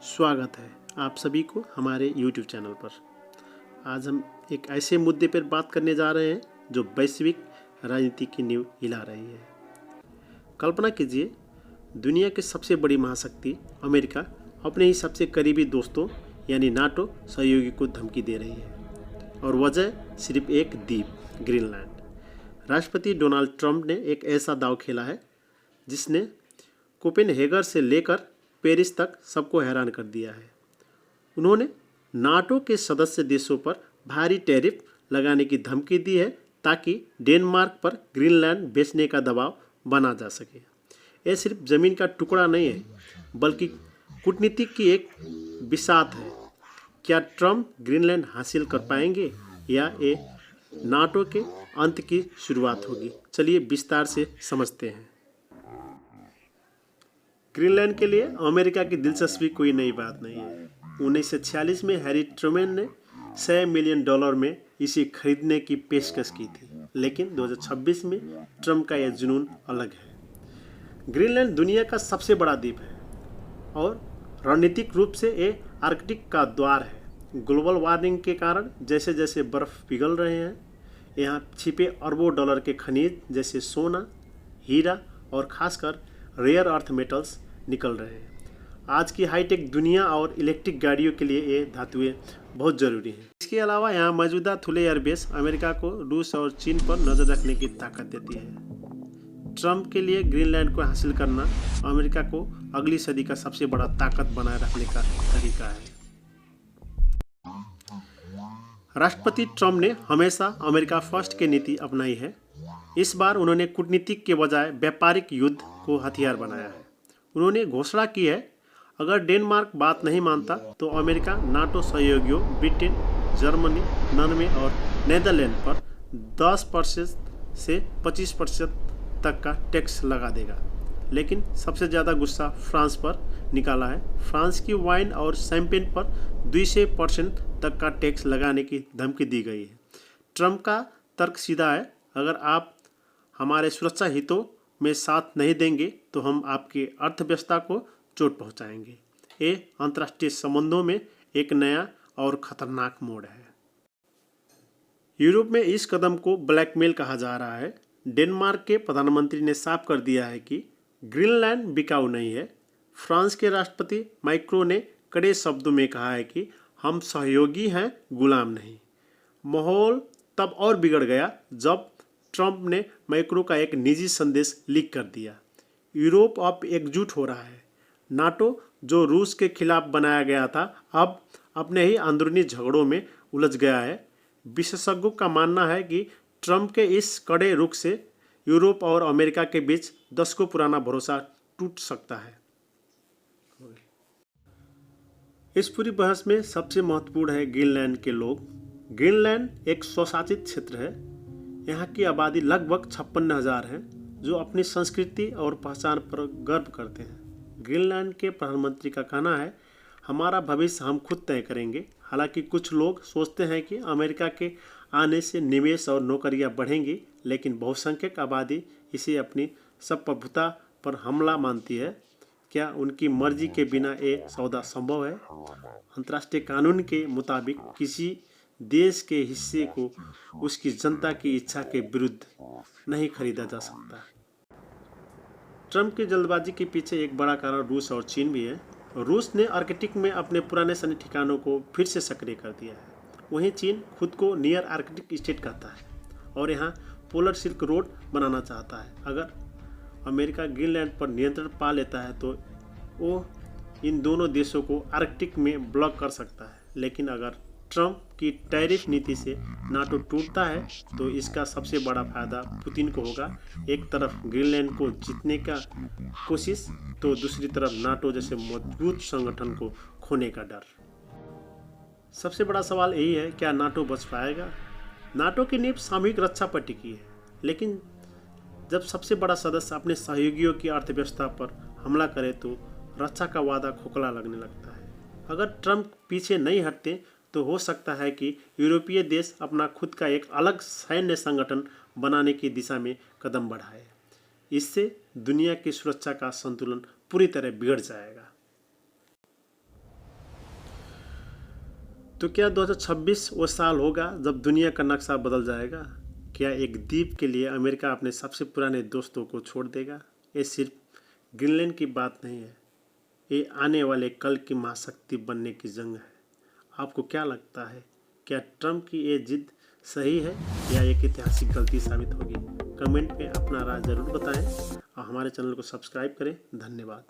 स्वागत है आप सभी को हमारे YouTube चैनल पर। आज हम एक ऐसे मुद्दे पर बात करने जा रहे हैं जो वैश्विक राजनीति की नींव हिला रही है। कल्पना कीजिए, दुनिया की सबसे बड़ी महाशक्ति अमेरिका अपने ही सबसे करीबी दोस्तों यानी नाटो सहयोगी को धमकी दे रही है, और वजह सिर्फ एक द्वीप ग्रीनलैंड। राष्ट्रपति डोनाल्ड ट्रंप ने एक ऐसा दांव खेला है जिसने कोपेनहेगन से लेकर पेरिस तक सबको हैरान कर दिया है। उन्होंने नाटो के सदस्य देशों पर भारी टैरिफ लगाने की धमकी दी है ताकि डेनमार्क पर ग्रीनलैंड बेचने का दबाव बना जा सके। यह सिर्फ ज़मीन का टुकड़ा नहीं है, बल्कि कूटनीति की एक बिसात है। क्या ट्रंप ग्रीनलैंड हासिल कर पाएंगे या ये नाटो के अंत की शुरुआत होगी? चलिए विस्तार से समझते हैं। ग्रीनलैंड के लिए अमेरिका की दिलचस्पी कोई नई बात नहीं है। 1946 में हैरी ट्रूमैन ने $100 मिलियन में इसे खरीदने की पेशकश की थी, लेकिन 2026 में ट्रंप का यह जुनून अलग है। ग्रीनलैंड दुनिया का सबसे बड़ा द्वीप है और रणनीतिक रूप से ये आर्कटिक का द्वार है। ग्लोबल वार्मिंग के कारण जैसे जैसे बर्फ पिघल रहे हैं, यहाँ छिपे अरबों डॉलर के खनिज जैसे सोना, हीरा और खासकर रेयर अर्थ मेटल्स निकल रहे हैं। आज की हाईटेक दुनिया और इलेक्ट्रिक गाड़ियों के लिए ये धातुएं बहुत ज़रूरी हैं। इसके अलावा यहाँ मौजूदा खुले एयरबेस अमेरिका को रूस और चीन पर नज़र रखने की ताकत देती है। ट्रंप के लिए ग्रीनलैंड को हासिल करना अमेरिका को अगली सदी का सबसे बड़ा ताकत बनाए रखने का तरीका है। राष्ट्रपति ट्रंप ने हमेशा अमेरिका फर्स्ट की नीति अपनाई है। इस बार उन्होंने कूटनीतिक के बजाय व्यापारिक युद्ध को हथियार बनाया है। उन्होंने घोषणा की है, अगर डेनमार्क बात नहीं मानता तो अमेरिका नाटो सहयोगियों ब्रिटेन, जर्मनी, नॉर्वे और नीदरलैंड पर 10% से 25% तक का टैक्स लगा देगा। लेकिन सबसे ज़्यादा गुस्सा फ्रांस पर निकाला है। फ्रांस की वाइन और शैंपेन पर 200% तक का टैक्स लगाने की धमकी दी गई है। ट्रंप का तर्क सीधा है, अगर आप हमारे सुरक्षा हितों में साथ नहीं देंगे तो हम आपकी अर्थव्यवस्था को चोट पहुंचाएंगे। ये अंतर्राष्ट्रीय संबंधों में एक नया और खतरनाक मोड़ है। यूरोप में इस कदम को ब्लैकमेल कहा जा रहा है। डेनमार्क के प्रधानमंत्री ने साफ कर दिया है कि ग्रीनलैंड बिकाऊ नहीं है। फ्रांस के राष्ट्रपति मैक्रों ने कड़े शब्दों में कहा है कि हम सहयोगी हैं, गुलाम नहीं। माहौल तब और बिगड़ गया जब ट्रंप ने मैक्रो का एक निजी संदेश लीक कर दिया। यूरोप अब एकजुट हो रहा है। नाटो जो रूस के खिलाफ बनाया गया था, अब अपने ही अंदरूनी झगड़ों में उलझ गया है। विशेषज्ञों का मानना है कि ट्रंप के इस कड़े रुख से यूरोप और अमेरिका के बीच दशकों पुराना भरोसा टूट सकता है। इस पूरी बहस में सबसे महत्वपूर्ण है ग्रीनलैंड के लोग। ग्रीनलैंड एक स्वशासित क्षेत्र है। यहाँ की आबादी लगभग 56,000 है, जो अपनी संस्कृति और पहचान पर गर्व करते हैं। ग्रीनलैंड के प्रधानमंत्री का कहना है, हमारा भविष्य हम खुद तय करेंगे। हालांकि कुछ लोग सोचते हैं कि अमेरिका के आने से निवेश और नौकरियां बढ़ेंगी, लेकिन बहुसंख्यक आबादी इसे अपनी संप्रभुता पर हमला मानती है। क्या उनकी मर्जी के बिना ये सौदा संभव है? अंतर्राष्ट्रीय कानून के मुताबिक किसी देश के हिस्से को उसकी जनता की इच्छा के विरुद्ध नहीं खरीदा जा सकता। ट्रंप की जल्दबाजी के पीछे एक बड़ा कारण रूस और चीन भी है। रूस ने आर्कटिक में अपने पुराने सैन्य ठिकानों को फिर से सक्रिय कर दिया है। वहीं चीन खुद को नियर आर्कटिक स्टेट कहता है और यहाँ पोलर सिल्क रोड बनाना चाहता है। अगर अमेरिका ग्रीनलैंड पर नियंत्रण पा लेता है तो वो इन दोनों देशों को आर्कटिक में ब्लॉक कर सकता है। लेकिन अगर ट्रंप की टैरिफ नीति से नाटो टूटता है तो इसका सबसे बड़ा फायदा पुतिन को होगा। एक तरफ ग्रीनलैंड को जीतने का कोशिश, तो दूसरी तरफ नाटो जैसे मजबूत संगठन को खोने का डर। सबसे बड़ा सवाल यही है, क्या नाटो बच पाएगा? नाटो की नींव सामूहिक रक्षा पर टिकी है, लेकिन जब सबसे बड़ा सदस्य अपने सहयोगियों की अर्थव्यवस्था पर हमला करे तो रक्षा का वादा खोखला लगने लगता है। अगर ट्रंप पीछे नहीं हटते तो हो सकता है कि यूरोपीय देश अपना खुद का एक अलग सैन्य संगठन बनाने की दिशा में कदम बढ़ाए। इससे दुनिया की सुरक्षा का संतुलन पूरी तरह बिगड़ जाएगा। तो क्या 2026 वो साल होगा जब दुनिया का नक्शा बदल जाएगा? क्या एक द्वीप के लिए अमेरिका अपने सबसे पुराने दोस्तों को छोड़ देगा? ये सिर्फ ग्रीनलैंड की बात नहीं है, ये आने वाले कल की महाशक्ति बनने की जंग है। आपको क्या लगता है, क्या ट्रंप की ये जिद सही है या एक ऐतिहासिक गलती साबित होगी? कमेंट में अपना राय ज़रूर बताएं और हमारे चैनल को सब्सक्राइब करें। धन्यवाद।